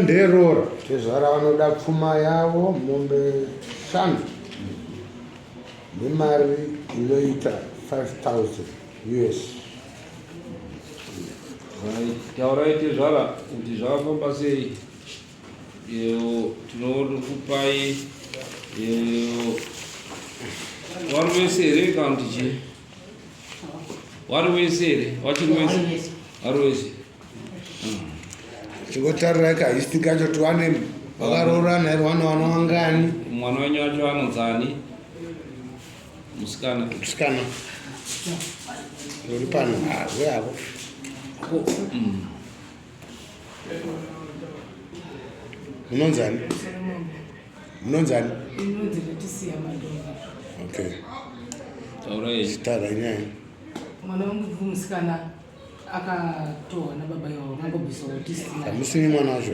nderora tezvara vanoda pfuma yavo mombe 5 nemari inoita 5,000 US. Taurai tezvara kuti zvakafamba sei. Tinokupai wari wese here kana kuti chii? Wari wese here? Wachiri wese? Wari wese. Tingotarira kahisi kacho tuwane vakaroorana here vana vanowangani. Mwana wenyu wacho anonzani? Musikana. Musikana. Uri pano wehako. Munonzani? Munonzani? Inonzi Letisiya Madonga. Okay. Taurai. Sitara nyaya. Mwana wangu musikana akatoa na baba yao ngangobvisa autist. Musini mwana wacho.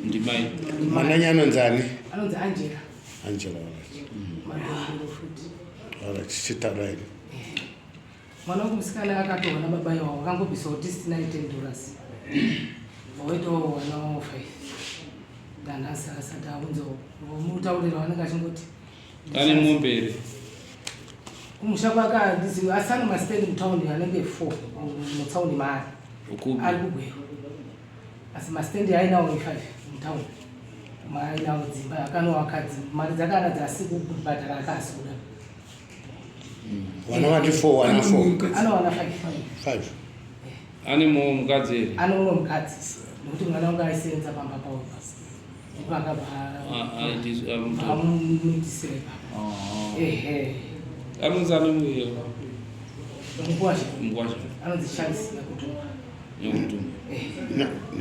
Ndimai. Mwana nyanya anonzani? Anonzi Angela. Angela. Madonga futi. Ala sitara ine. Mwana wangu musikana akatoa na baba yao ngangobvisa autist $19. Waito wana 5. Dana sasa taunzo. Mutaurira wananga chingoti. Kani Mombe. Kumushaka ndizi asana mastendi mtaundi anenge 4 mutaundi mari. Ukubi. Ali kugwera. Asi mastendi aina 5 mtaundi. Maina dzimba akano akadzi mari dzakana dzasi kubhadhara akasura. Wana vati 4 wana 4. Ano wana 5. 5. Ani mukadzi here? Ano uno mukadzi. Nokuti mwana wangu aisenza pamba pawo. Vakabhara. Amuitisira. Ehe. Anonzani muye? Mkwasha. Mkwasha. Anonzi Charles Yakutumba. Yakutumba.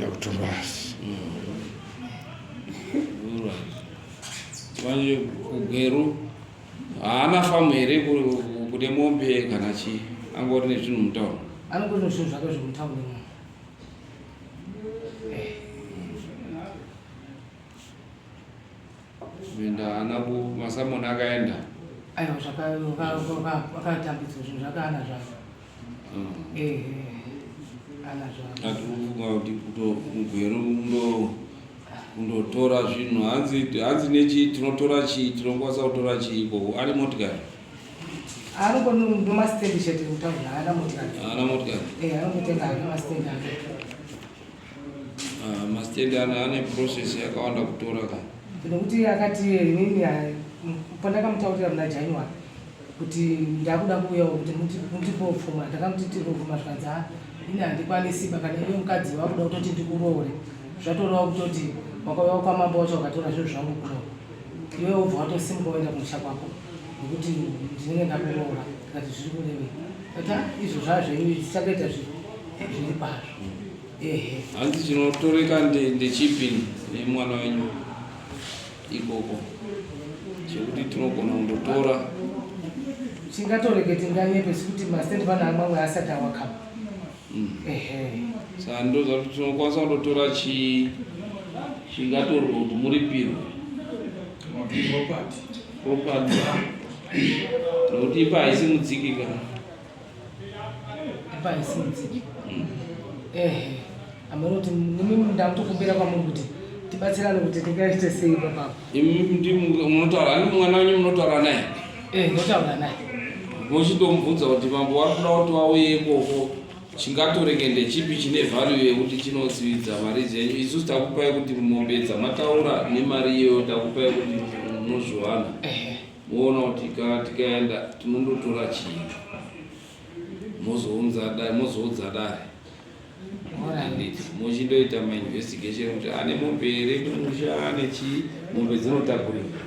Yakutumba. Alright. Manje kugweru haana famu here kune Mombe kana chii? Angori nezvinhu mutauni? Anongori nezvinhu zvake zvomutauni. Kuenda haana masamoni akaenda? Aiwa zvakatambidzwa zvinhu zvakaana zvavo. Ana zvavo. Atifunga kuti mugweru kundotora zvinhu hanzi nechii tinotora chii tinokwanisa kutora chii ikoko ari motikari? Anongori nomastendi chete mutauni haana motikari. Haana motikari? Anongotenga hake mastendi ake. Mastendi ane process yakawanda kutora ka. Nokuti akati inini pandakamutaurira muna January kuti ndakuda kuuyawo kuti mutipo pfuma ndakamuti tiripo pfuma zvikanzi ini handikwanisiba kana iwe mukadzi wakuda kutoti ndikuroore zvatorawo kutoti wakauyawo kwamambo wacho wakatora zvinhu zvangu kuroora iwe ubva watosimuka waenda kumusha kwako nekuti ndinenge ndakuroora tikati zviri kurevei kati izvo zvazvenyu tichakaita zviri kwazvo. Hanzi chinotoreka ndechipi nemwana wenyu ikoko chekuti tinogona kundotora? Chingatoreketi nganyepe sikuti mastendi pana amwe asati awakapa. Saka ndoza kuti tinokwanisa kundotora chingatorwa kuti muripirwe property nokuti ipa haisi mudziki kana? Ipa haisi mudziki. Amunoti nimi ndakutokumbira kwamuri kuti tibatsirane kuti tingaite sei papapo. Munotaura ani mwana wenyu munotaura naye? Ndinotaura naye. Mochitomubvunza kuti mambo wakuda kuti wauye ikoko chingatoreke ndechipi chine value yekuti chinotsividza mari dzenyu? Isusu takupai kuti mombe dzamataura nemari iyoyo takupai kuti munozviwana. Moona kuti tikaenda tinondotora chii mozoudza dare mochindoita mainvestigation kuti ane mombe here kumusha ane chii, mombe dzinotakurika.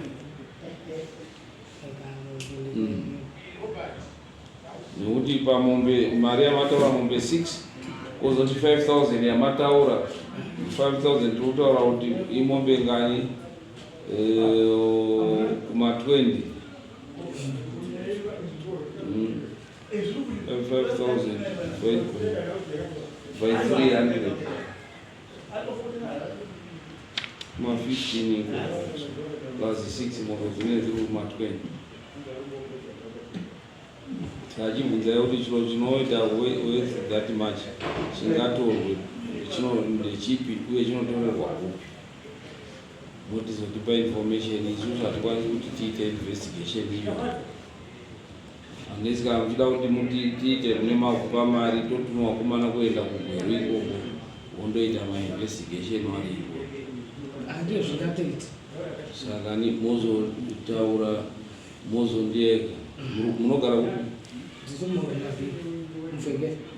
Nokuti pamombe mari yamataura mombe 6 kozoti 5,000 yamataura 5,000 totaura kuti imombe ngani kuma 20 5,000 by 300 kuma 15 plus 6 mombe dzine ziri kuma 20. Achibvunza kuti chiro chinoita worth that much chingatorwe ndechipi uye chinotorerwa kupi. Motizotipa information isusu hatikwanisi kuti tiite investigation iyo. Unless kana muchida kuti tiite kune mavhupa mari totuma wakomana kuenda kugweru ikoko wondoita mainvestigation vari ikoko. Handizvo zvingatoita. Saka ni mozotaura mozondiyeka munogara kupi?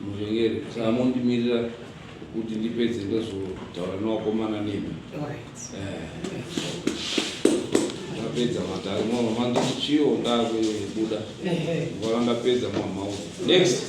Muvhengeri. Saka mondimirira kuti ndipedze ndozotaura newakomana nemi. Ndapedza matare mama mandikuchiwo ndakubuda. Ngwara ndapedza mama. Next.